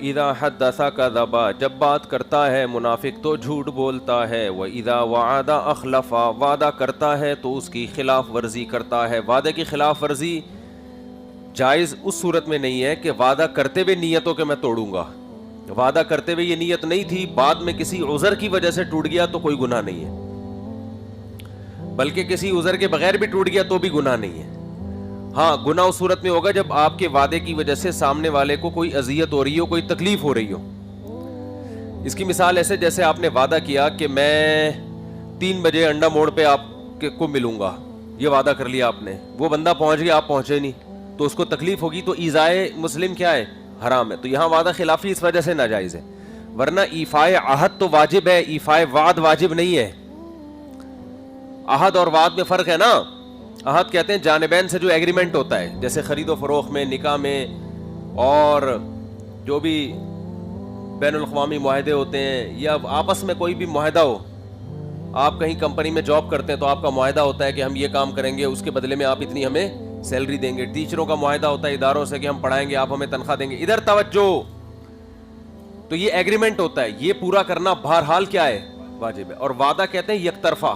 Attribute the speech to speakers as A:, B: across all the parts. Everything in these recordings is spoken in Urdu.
A: اذا حدث کذب، جب بات کرتا ہے منافق تو جھوٹ بولتا ہے، واذا وعد اخلف، وعدہ کرتا ہے تو اس کی خلاف ورزی کرتا ہے۔ وعدے کی خلاف ورزی جائز اس صورت میں نہیں ہے کہ وعدہ کرتے ہوئے نیتوں کہ میں توڑوں گا، وعدہ کرتے ہوئے یہ نیت نہیں تھی، بعد میں کسی عذر کی وجہ سے ٹوٹ گیا تو کوئی گناہ نہیں ہے، بلکہ کسی عذر کے بغیر بھی ٹوٹ گیا تو بھی گناہ نہیں ہے۔ ہاں گناہ اس صورت میں ہوگا جب آپ کے وعدے کی وجہ سے سامنے والے کو کوئی اذیت ہو رہی ہو، کوئی تکلیف ہو رہی ہو۔ اس کی مثال ایسے جیسے آپ نے وعدہ کیا کہ میں 3 بجے انڈا موڑ پہ آپ کو ملوں گا، یہ وعدہ کر لیا آپ نے، وہ بندہ پہنچ گیا آپ پہنچے نہیں تو اس کو تکلیف ہوگی، تو ایذائے مسلم کیا ہے؟ حرام ہے۔ تو یہاں وعدہ خلافی اس وجہ سے ناجائز ہے، ورنہ ایفائے عہد تو واجب ہے، ایفائے وعد واجب نہیں ہے۔ عہد اور وعد میں فرق ہے نا۔ عہد کہتے ہیں جانبین سے جو ایگریمنٹ ہوتا ہے، جیسے خرید و فروخت میں، نکاح میں، اور جو بھی بین الاقوامی معاہدے ہوتے ہیں، یا آپس میں کوئی بھی معاہدہ ہو۔ آپ کہیں کمپنی میں جاب کرتے ہیں تو آپ کا معاہدہ ہوتا ہے کہ ہم یہ کام کریں گے، اس کے بدلے میں آپ اتنی ہمیں سیلری دیں گے۔ ٹیچروں کا معاہدہ ہوتا ہے اداروں سے کہ ہم پڑھائیں گے، آپ ہمیں تنخواہ دیں گے۔ ادھر توجہ، تو یہ ایگریمنٹ ہوتا ہے، یہ پورا کرنا بہرحال کیا ہے؟ واجب ہے۔ اور وعدہ کہتے ہیں یک طرفہ،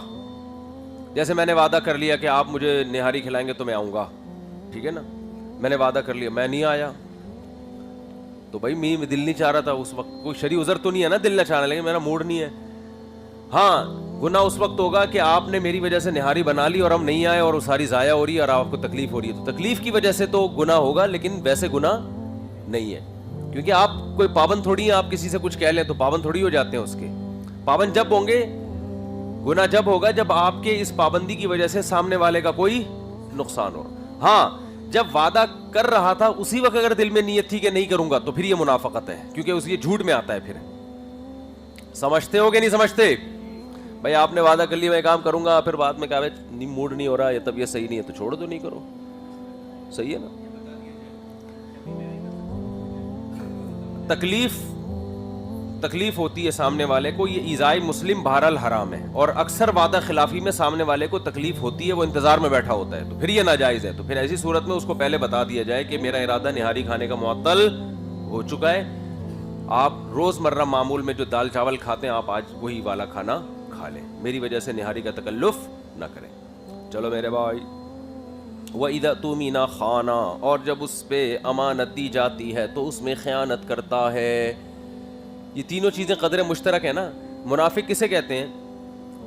A: جیسے میں نے وعدہ کر لیا کہ آپ مجھے نہاری کھلائیں گے تو میں آؤں گا، ٹھیک ہے نا، میں نے وعدہ کر لیا، میں نہیں آیا تو بھائی میں دل نہیں چاہ رہا تھا اس وقت، کوئی شرعی عذر تو نہیں ہے نا دل نہ چاہنا، لیکن میرا موڈ نہیں ہے۔ ہاں گناہ اس وقت ہوگا کہ آپ نے میری وجہ سے نہاری بنا لی اور ہم نہیں آئے اور وہ ساری ضائع ہو رہی ہے اور آپ کو تکلیف ہو رہی ہے، تو تکلیف کی وجہ سے تو گناہ ہوگا، لیکن ویسے گناہ نہیں ہے، کیونکہ آپ کوئی پابند تھوڑی ہیں، آپ کسی سے کچھ کہہ لیں تو پابند تھوڑی ہو جاتے ہیں اس کے۔ پابند جب ہوں گے، گناہ جب ہوگا جب آپ کے اس پابندی کی وجہ سے سامنے والے کا کوئی نقصان ہو۔ ہاں جب وعدہ کر رہا تھا اسی وقت اگر دل میں نیت تھی کہ نہیں کروں گا تو پھر یہ منافقت ہے، کیونکہ اس یہ جھوٹ میں آتا ہے۔ پھر سمجھتے ہو کہ نہیں سمجھتے؟ بھائی آپ نے وعدہ کر لیا میں کام کروں گا، پھر بعد میں کہا موڈ نہیں ہو رہا یا طبیعت صحیح نہیں ہے تو چھوڑ دو، نہیں کرو، صحیح ہے نا۔ تکلیف ہوتی ہے سامنے والے کو، یہ ایذائے مسلم بہرحال حرام ہے، اور اکثر وعدہ خلافی میں سامنے والے کو تکلیف ہوتی ہے، وہ انتظار میں بیٹھا ہوتا ہے، تو پھر یہ ناجائز ہے۔ تو پھر ایسی صورت میں اس کو پہلے بتا دیا جائے کہ میرا ارادہ نہاری کھانے کا معطل ہو چکا ہے، آپ روز مرہ معمول میں جو دال چاول کھاتے ہیں آپ آج وہی والا کھانا کھا لیں، میری وجہ سے نہاری کا تکلف نہ کریں۔ چلو میرے بھائی، وَإِذَا تُؤْمِنَ خَانَ، اور جب اس پہ امانت دی جاتی ہے تو اس میں خیانت کرتا ہے۔ یہ تینوں چیزیں قدر مشترک ہیں نا۔ منافق کسے کہتے ہیں؟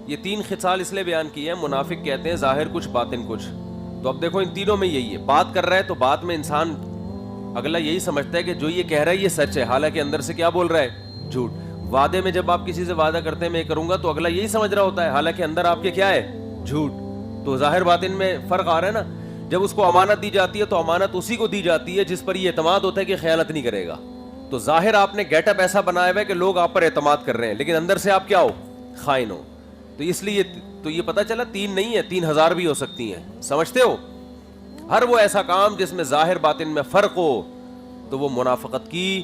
A: یہ 3 خصال اس لیے بیان کی ہیں، منافق کہتے ہیں ظاہر کچھ باطن کچھ۔ تو اب دیکھو ان تینوں میں یہی ہے، بات کر رہا ہے تو بات میں انسان اگلا یہی سمجھتا ہے کہ جو یہ کہہ رہا ہے یہ سچ ہے، حالانکہ اندر سے کیا بول رہا ہے؟ جھوٹ۔ وعدے میں جب آپ کسی سے وعدہ کرتے ہیں میں کروں گا تو اگلا یہی سمجھ رہا ہوتا ہے، حالانکہ اندر آپ کے کیا ہے؟ جھوٹ۔ تو ظاہر باطن میں فرق آ رہا ہے نا۔ جب اس کو امانت دی جاتی ہے تو امانت اسی کو دی جاتی ہے جس پر یہ اعتماد ہوتا ہے کہ خیانت نہیں کرے گا۔ تو ظاہر آپ نے گیٹ اپ ایسا بنایا ہوا ہے کہ لوگ آپ پر اعتماد کر رہے ہیں، لیکن اندر سے آپ کیا ہو؟ خائن ہو۔ تو اس لیے تو یہ پتہ چلا 3 نہیں ہے، 3000 بھی ہو سکتی ہیں، سمجھتے ہو؟ ہر وہ ایسا کام جس میں ظاہر باطن میں فرق ہو تو وہ منافقت کی